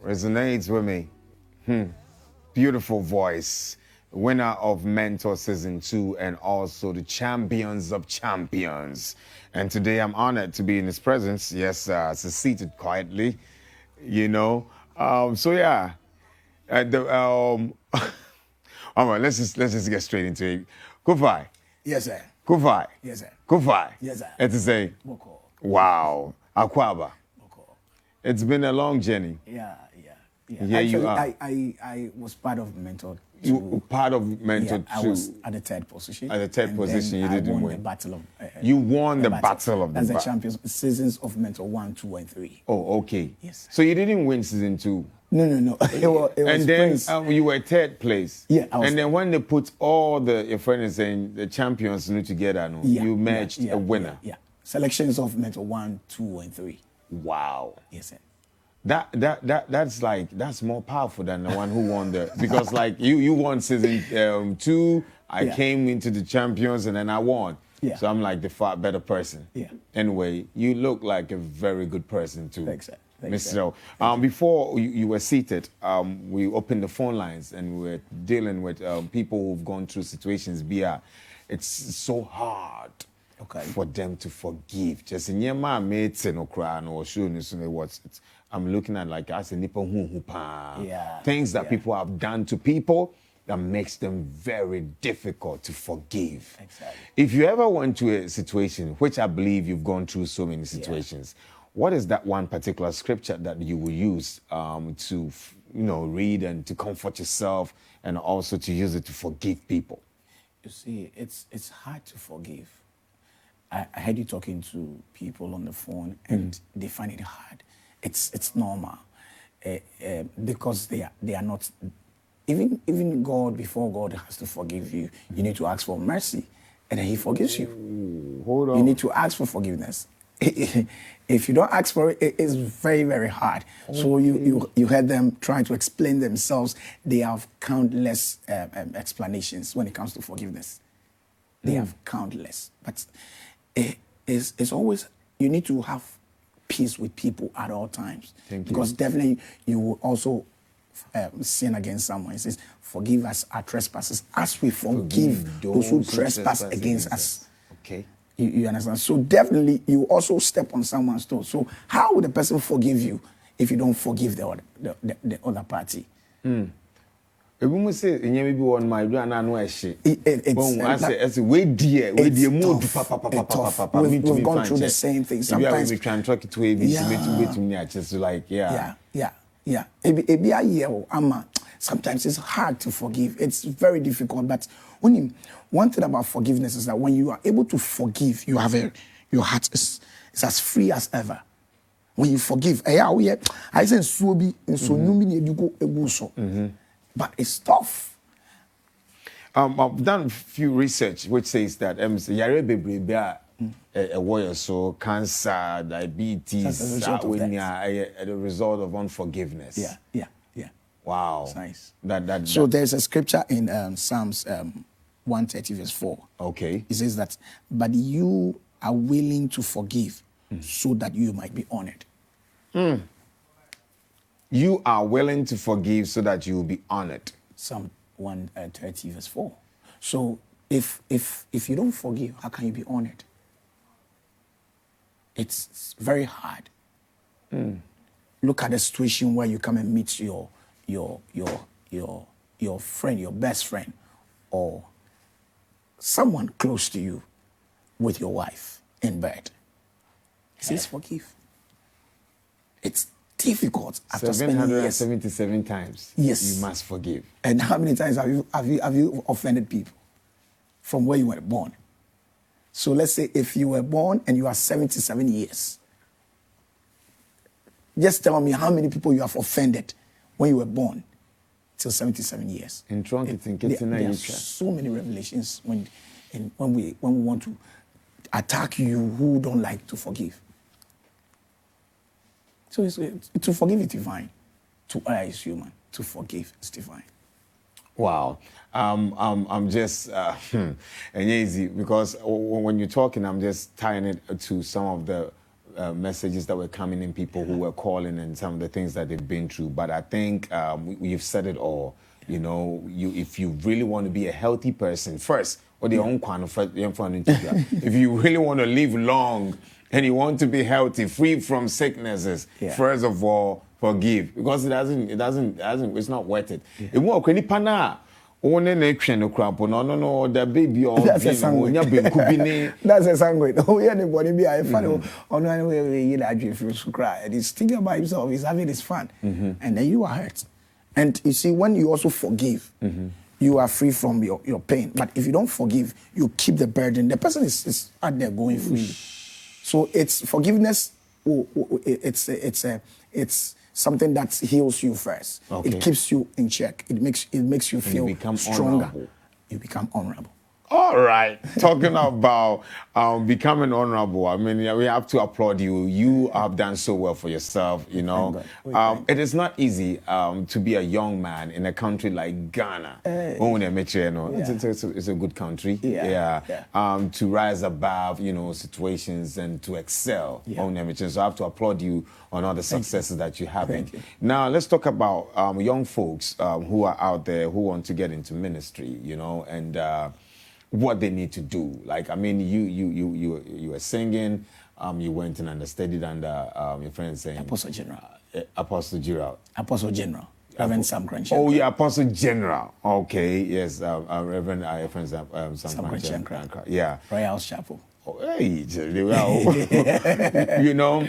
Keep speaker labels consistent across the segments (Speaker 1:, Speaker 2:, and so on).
Speaker 1: resonates with me. Beautiful voice. Winner of Mentor Season 2 and also the Champions of Champions. And today I'm honored to be in his presence. Yes, seated quietly, you know. So yeah, all right, let's just get straight into it. Kufai.
Speaker 2: Yes, sir.
Speaker 1: Kufai.
Speaker 2: Yes, sir.
Speaker 1: Kufai.
Speaker 2: Yes, sir.
Speaker 1: It's to say,
Speaker 2: Boko.
Speaker 1: wow, Akwaba.
Speaker 2: Boko.
Speaker 1: It's been a long journey.
Speaker 2: Yeah.
Speaker 1: Yeah,
Speaker 2: Actually,
Speaker 1: you are.
Speaker 2: I was part of Mentor 2.
Speaker 1: You were part of Mentor 2.
Speaker 2: I was at the third position.
Speaker 1: At the third position, you didn't win.
Speaker 2: The battle of.
Speaker 1: You won the battle of the.
Speaker 2: As the champions, seasons of Mentor 1, 2, and 3.
Speaker 1: Oh, okay.
Speaker 2: Yes.
Speaker 1: So you didn't win season 2.
Speaker 2: No. It was
Speaker 1: and then you were third place.
Speaker 2: Yeah.
Speaker 1: And then when they put all your friends saying the champions together, you matched a winner.
Speaker 2: Yeah. Selections of Mentor 1, 2, and 3.
Speaker 1: Wow.
Speaker 2: Yes, sir.
Speaker 1: That's more powerful than the one who won because like you won season 2. I came into the champions and then I won.
Speaker 2: Yeah.
Speaker 1: So I'm like the far better person.
Speaker 2: Yeah.
Speaker 1: Anyway, you look like a very good person too.
Speaker 2: Thanks, sir.
Speaker 1: Mr. Before you were seated, we opened the phone lines and we were dealing with people who've gone through situations. It's so hard for them to forgive. Just in your mom mates and or showing what I'm looking at like as a nipple things that people have done to people that makes them very difficult to forgive.
Speaker 2: Exactly.
Speaker 1: If you ever went to a situation, which I believe you've gone through so many situations, what is that one particular scripture that you will use to read and to comfort yourself and also to use it to forgive people?
Speaker 2: You see, it's hard to forgive. I heard you talking to people on the phone and they find it hard. It's normal because they are not. Even God, before God has to forgive you, you need to ask for mercy, and then He forgives you.
Speaker 1: Hold on.
Speaker 2: You need to ask for forgiveness. If you don't ask for it, it's very, very hard. So you heard them trying to explain themselves. They have countless explanations when it comes to forgiveness. They have countless, but it's always you need to have peace with people at all times. Because definitely you will also sin against someone. It says, forgive us our trespasses as we forgive those who trespass against us.
Speaker 1: Okay.
Speaker 2: You understand? So definitely you also step on someone's toes. So how would the person forgive you if you don't forgive the other party?
Speaker 1: If we say in maybe one my do na no ehye.
Speaker 2: It's tough. We've gone through the same thing. Sometimes
Speaker 1: we can talk to
Speaker 2: sometimes it's hard to forgive. It's very difficult. But one thing about forgiveness is that when you are able to forgive, you have your heart is as free as ever. When you forgive, I say but it's tough.
Speaker 1: I've done a few research which says that a warrior, so cancer, diabetes, the result of unforgiveness.
Speaker 2: Yeah.
Speaker 1: Wow.
Speaker 2: That's nice. So there's a scripture in Psalms 130 verse 4.
Speaker 1: Okay.
Speaker 2: It says that, but you are willing to forgive so that you might be honored.
Speaker 1: You are willing to forgive so that you will be honored.
Speaker 2: Psalm 130 verse 4. So if you don't forgive, how can you be honored? It's very hard. Look at the situation where you come and meet your friend, your best friend, or someone close to you with your wife in bed. He says forgive. It's difficult after spending years.
Speaker 1: 777 times.
Speaker 2: Yes.
Speaker 1: You must forgive.
Speaker 2: And how many times have you offended people from where you were born? So let's say if you were born and you are 77 years, just tell me how many people you have offended when you were born till 77 years. There are so many revelations when we want to attack you who don't like to forgive. So to forgive is divine. To err is human. To forgive is divine.
Speaker 1: Wow. I'm just and easy because when you're talking, I'm just tying it to some of the messages that were coming in, people who were calling, and some of the things that they've been through. But I think you've said it all. You know, if you really want to be a healthy person, first, or the own kind of if you really want to live long and you want to be healthy, free from sicknesses, first of all, forgive, because it's not worth it. It won't any pana. No, the baby or
Speaker 2: that's a sanguine. That's a sanguine. Oh, yeah, anybody be a fan. On one way, you know, if you cry, and he's thinking about himself, he's having his fun, and then you are hurt. And you see, when you also forgive, you are free from your pain. But if you don't forgive, you keep the burden. The person is out there going freely. So it's forgiveness. It's something that heals you first. Okay. It keeps you in check. It makes you feel stronger. Honorable. You become honorable.
Speaker 1: All right. Talking about becoming honorable, I mean, we have to applaud you. You have done so well for yourself, you know. It is not easy to be a young man in a country like Ghana. It's a good country. To rise above, you know, situations and to excel. So I have to applaud you on all the successes that you have. Now, let's talk about young folks who are out there who want to get into ministry, you know, and what they need to do. Like, I mean, you were singing, you went and understudied under your friend saying
Speaker 2: Apostle General.
Speaker 1: Apostle General.
Speaker 2: Reverend Sam Crunchy.
Speaker 1: Oh yeah, Apostle General. Okay, yes, Reverend friend Sam Crunchy. Yeah.
Speaker 2: Royal Chapel.
Speaker 1: Oh, hey, you know,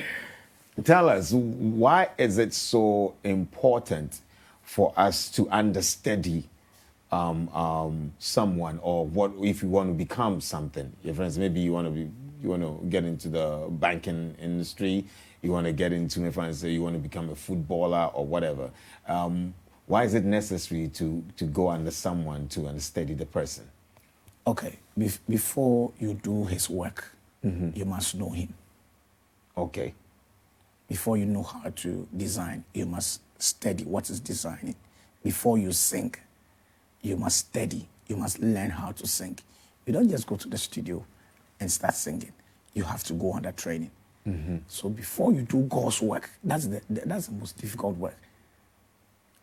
Speaker 1: tell us, why is it so important for us to understudy someone, or what if you want to become something? Your friends, maybe you want to get into the banking industry, you want to get into, my friends say you want to become a footballer or whatever. Why is it necessary to go under someone to understudy the person?
Speaker 2: Okay, before you do his work, you must know him.
Speaker 1: Okay.
Speaker 2: Before you know how to design, you must study what is designing. Before you sing, you must study. You must learn how to sing. You don't just go to the studio and start singing. You have to go under training. So before you do God's work, that's the most difficult work.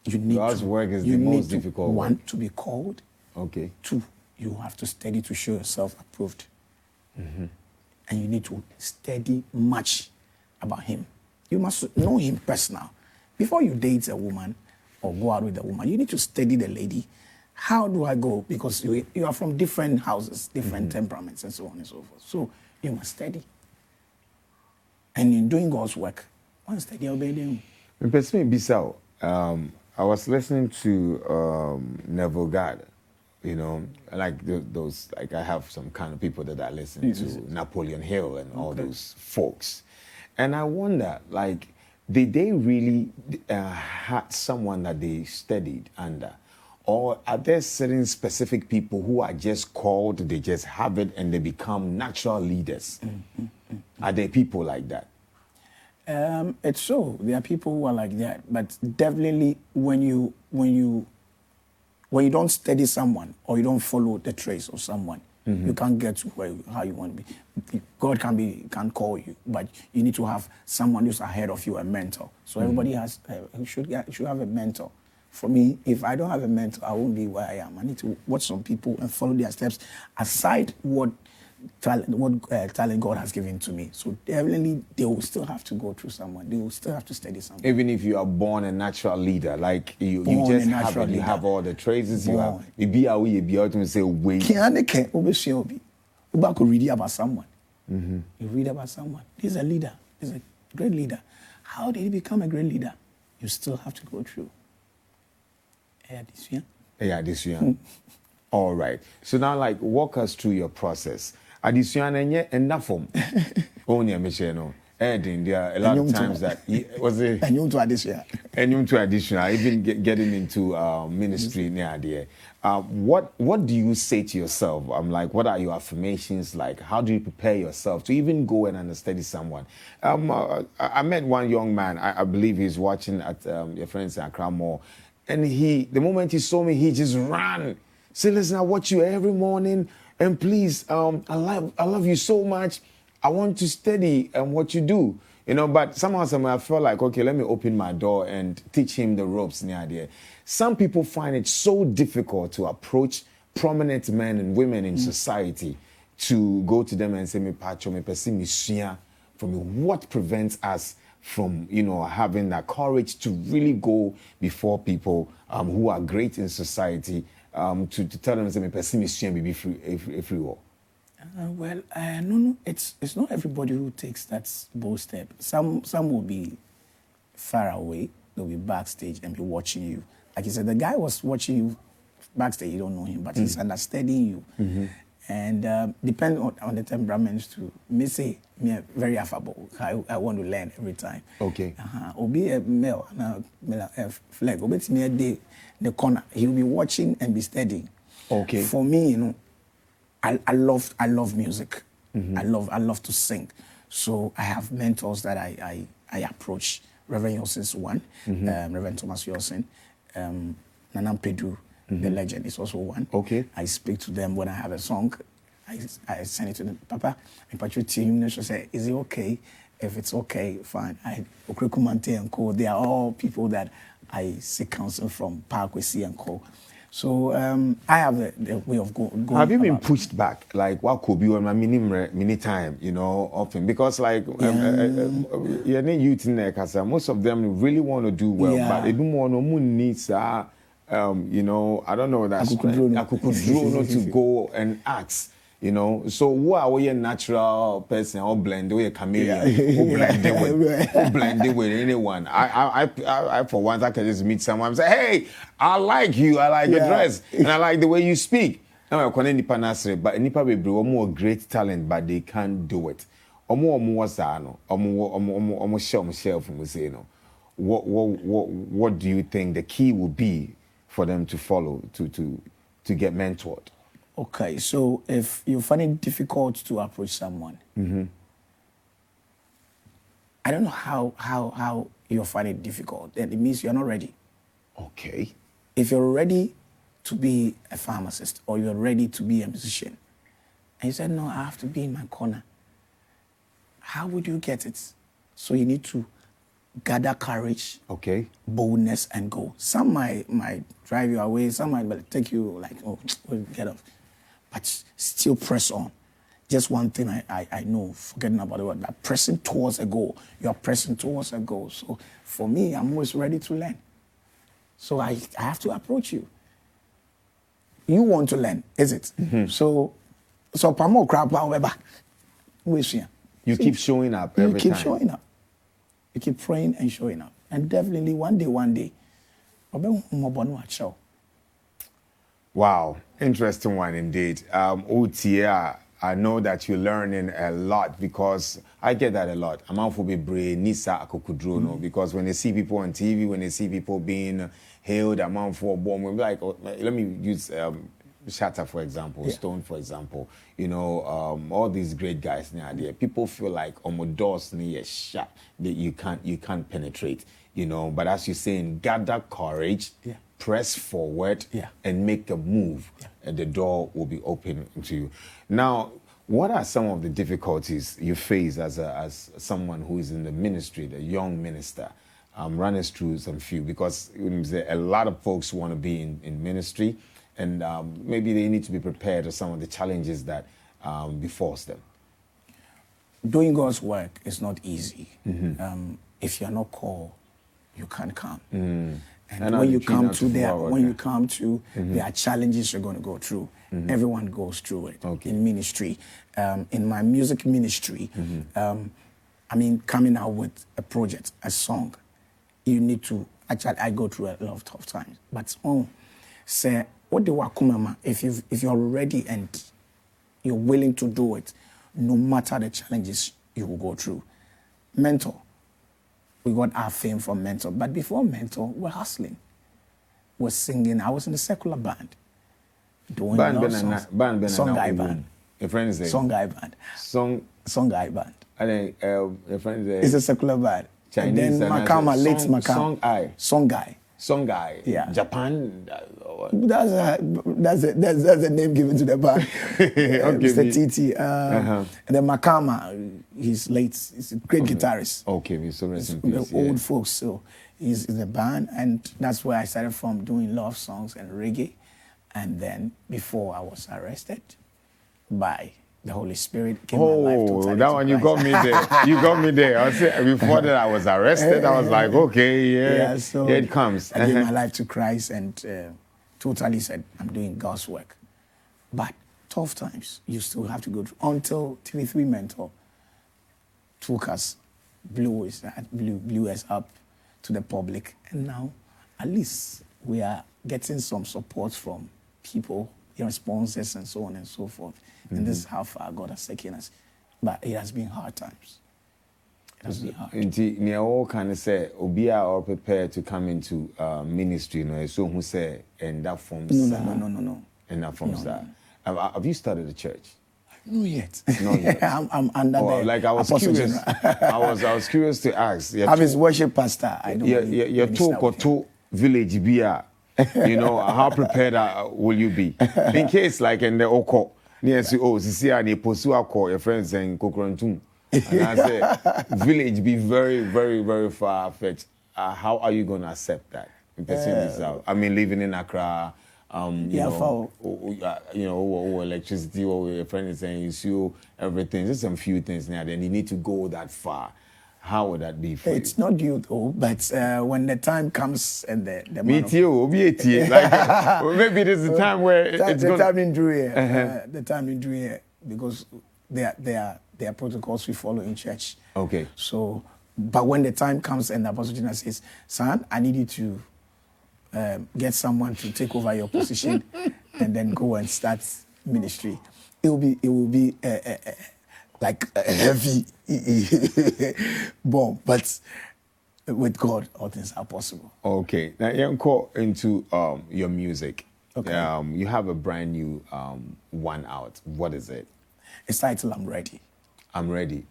Speaker 1: God's work is the most difficult work.
Speaker 2: One, to be called.
Speaker 1: Okay.
Speaker 2: Two, you have to study to show yourself approved. And you need to study much about him. You must know him personal. Before you date a woman or go out with a woman, you need to study the lady. How do I go? Because you are from different houses, different temperaments, and so on and so forth. So you must study. And in doing God's work, one study obeying.
Speaker 1: I was listening to Neville God, you know, like those, like I have some kind of people that I listen to, Napoleon Hill and all those folks. And I wonder, like, did they really had someone that they studied under? Or are there certain specific people who are just called, they just have it and they become natural leaders? Are there people like that?
Speaker 2: It's so. There are people who are like that. But definitely when you don't study someone or you don't follow the trace of someone, you can't get to how you want to be. God can call you, but you need to have someone who's ahead of you, a mentor. So everybody should have a mentor. For me, if I don't have a mentor, I won't be where I am. I need to watch some people and follow their steps aside what talent God has given to me. So definitely they will still have to go through someone. They will still have to study someone.
Speaker 1: Even if you are born a natural leader, like you just have it, you have all the traits, you have. You be able to say, wait.
Speaker 2: You read about someone. You read about someone. He's a leader. He's a great leader. How did he become a great leader? You still have to go through.
Speaker 1: All right. So now, like, walk us through your process. Addition and that form. Only a machine. And there are a lot of times that was it.
Speaker 2: And you to addition.
Speaker 1: And you to addition. Even getting into ministry near there. What do you say to yourself? Like, what are your affirmations like? How do you prepare yourself to even go and understudy someone? I met one young man. I believe he's watching at your friends in Accra Mall. And the moment he saw me, he just ran. Say, listen, I watch you every morning. And please, I love you so much. I want to study what you do. But somehow I felt like, okay, let me open my door and teach him the ropes in the idea. Some people find it so difficult to approach prominent men and women in society to go to them and say, me pacho, me pesi, me shia, for me. What prevents us from, having that courage to really go before people who are great in society to tell them, say, me pesi, me shia, be free war?
Speaker 2: No, it's not everybody who takes that bold step. Some will be far away. They'll be backstage and be watching you. Like you said, the guy was watching you backstage. You don't know him, but he's understanding you. Mm-hmm. And depending on the temperaments too. Me say, me very affable. I want to learn every time.
Speaker 1: Okay.
Speaker 2: Obi a male, flag. Obi me the corner. He'll be watching and be studying.
Speaker 1: Okay.
Speaker 2: For me, I love music. Mm-hmm. I love to sing. So I have mentors that I approach. Reverend Yosin's one, Reverend Thomas Yosin, Nanam Pedro, the legend, is also one.
Speaker 1: Okay.
Speaker 2: I speak to them when I have a song. I send it to them. Papa, in particular, team, say, is it okay? If it's okay, fine. Okrekumante and Co. They are all people that I seek counsel from, Kwesi and Co. So I have the way of going.
Speaker 1: Have you been pushed back? Like, what could be on my mini time, often? Because, like, you're not youth in there, because most of them really want to do well, but they don't want no needs, I don't know, that strength to go and ask. So who are we a natural person or blend or a chameleon who blend it with anyone? I for once I can just meet someone and say, hey, I like you, I like your dress, and I like the way you speak. Now I can't nipa nasre, but nipa be more great talent, but they can't do it. What do you think the key will be for them to follow to get mentored?
Speaker 2: Okay, so if you find it difficult to approach someone, I don't know how you find it difficult. Then it means you're not ready.
Speaker 1: Okay.
Speaker 2: If you're ready to be a pharmacist or you're ready to be a musician, and you said, no, I have to be in my corner, how would you get it? So you need to gather courage, boldness, and go. Some might drive you away, some might take you like, oh, get off. But still press on. Just one thing I know, forgetting about the word, that pressing towards a goal. You're pressing towards a goal. So for me, I'm always ready to learn. So I have to approach you. You want to learn, is it? Mm-hmm. So Pamo crap, however,
Speaker 1: you keep showing up every time.
Speaker 2: You keep showing up. You keep praying and showing up. And definitely one day,
Speaker 1: wow, interesting one indeed. Utia, I know that you're learning a lot because I get that a lot. I'm out for be Nisa Akokudrono because when they see people on TV, when they see people being hailed, I'm out for a bomb. We're like, let me use Shatta, for example, Stone, for example. All these great guys now there. People feel like doors near shut that you can't penetrate. But as you're saying, gather courage. Yeah. Press forward and make a move, and the door will be open to you. Now, what are some of the difficulties you face as someone who is in the ministry, the young minister? Run us through some few, because a lot of folks want to be in ministry, and maybe they need to be prepared for some of the challenges that befalls them.
Speaker 2: Doing God's work is not easy. Mm-hmm. If you're not called, you can't come. Mm. And when you come to there are challenges you're going to go through. Mm-hmm. Everyone goes through it in ministry. In my music ministry, coming out with a project, a song, you need to, actually, I go through a lot of tough times. But say, what do I come, if you're ready and you're willing to do it, no matter the challenges you will go through. Mentor. We got our fame from Mentor. But before Mentor, we're hustling. We're singing. I was in a secular band. Doing Songhai band.
Speaker 1: Your friends there?
Speaker 2: Songhai band. Songhai band.
Speaker 1: I think your friends there?
Speaker 2: It's a secular band.
Speaker 1: Chinese.
Speaker 2: And then Makama, late Makama.
Speaker 1: Songhai. Song guy.
Speaker 2: Yeah.
Speaker 1: Japan.
Speaker 2: That's a name given to the band. Mr. Titi. And then Makama, he's late. He's a great guitarist.
Speaker 1: Okay, Mr. Rest in Peace.
Speaker 2: The old folks. So he's in the band, and that's where I started from, doing love songs and reggae. And then before I was arrested by the Holy Spirit, came my life totally
Speaker 1: that
Speaker 2: to
Speaker 1: one, you
Speaker 2: Christ.
Speaker 1: got me there. You got me there. I was before that I was arrested. I was like, okay, yeah,
Speaker 2: so
Speaker 1: here it comes.
Speaker 2: I gave my life to Christ and totally said, I'm doing God's work. But tough times, you still have to go through. Until TV3 Mentor took us, blew us up to the public. And now, at least, we are getting some support from people, sponsors and so on and so forth. And this is how far God has taken us. But it has been hard times. It has been hard.
Speaker 1: Indeed, near all kind of say, Obia are prepared to come into ministry, so who say, and that forms.
Speaker 2: No.
Speaker 1: And that forms that. Have you started a church?
Speaker 2: Not yet.
Speaker 1: Not yet.
Speaker 2: I'm under the
Speaker 1: like I was
Speaker 2: Apostle
Speaker 1: curious.
Speaker 2: General.
Speaker 1: I was curious to ask.
Speaker 2: I'm his worship pastor. I don't
Speaker 1: your talk or to village BR. How prepared will you be in case, like in the Oko, near see any pursue your friends and Kokrontum, and I say village be very, very, very far fetched. How are you going to accept that? I mean, living in Accra, electricity, or your friend is saying you everything, just some few things now. Then you need to go that far. How would that be for you?
Speaker 2: It's not you though, but when the time comes and the
Speaker 1: me too, like maybe this is the time where it's
Speaker 2: the time in Drew here, the time in Drew here, because there are protocols we follow in church.
Speaker 1: Okay.
Speaker 2: So, but when the time comes and the Apostle General says, "Son, I need you to get someone to take over your position and then go and start ministry," it will be like a heavy bomb, but with God, all things are possible.
Speaker 1: Okay. Now, you go into your music.
Speaker 2: Okay.
Speaker 1: You have a brand new one out. What is it?
Speaker 2: It's titled "I'm Ready."
Speaker 1: I'm ready.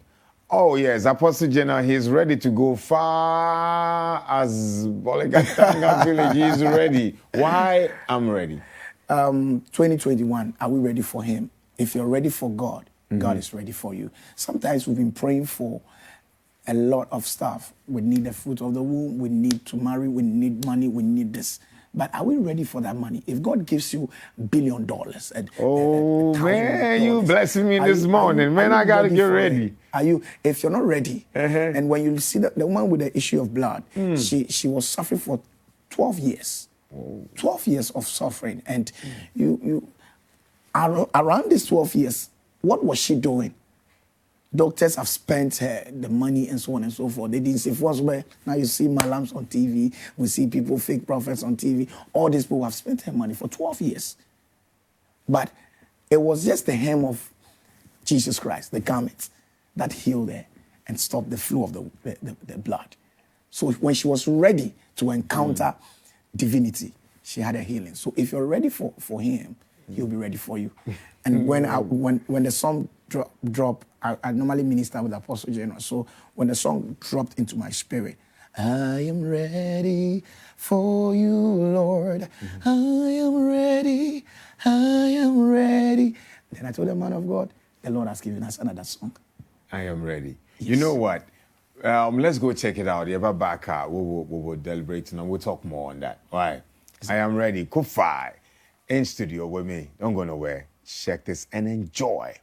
Speaker 1: Oh yes, Apostle General, he's ready to go far as Bolegatanga village. He's ready. Why I'm ready?
Speaker 2: 2021, are we ready for him? If you're ready for God, God is ready for you. Sometimes we've been praying for a lot of stuff. We need the fruit of the womb. We need to marry. We need money. We need this. But are we ready for that money? If God gives you $1 billion,
Speaker 1: man, you blessing me this morning, man. I gotta get ready.
Speaker 2: Are you? If you're not ready, and when you see the woman with the issue of blood, she was suffering for 12 years. 12 years of suffering, and you around these 12 years. What was she doing? Doctors have spent the money and so on and so forth. They didn't say first where. Now you see malams on TV. We see people, fake prophets on TV. All these people have spent their money for 12 years. But it was just the hem of Jesus Christ, the garment, that healed her and stopped the flow of the blood. So when she was ready to encounter divinity, she had a healing. So if you're ready for him, he'll be ready for you. And when the song dropped, I normally minister with Apostle General. So when the song dropped into my spirit, I am ready for you, Lord. I am ready. I am ready. Then I told the man of God, the Lord has given us another song.
Speaker 1: I am ready.
Speaker 2: Yes.
Speaker 1: You know what? Let's go check it out. Yeah, back. We'll deliberate and we'll talk more on that. All right. I am ready. Kufi in studio with me. Don't go nowhere. Check this and enjoy.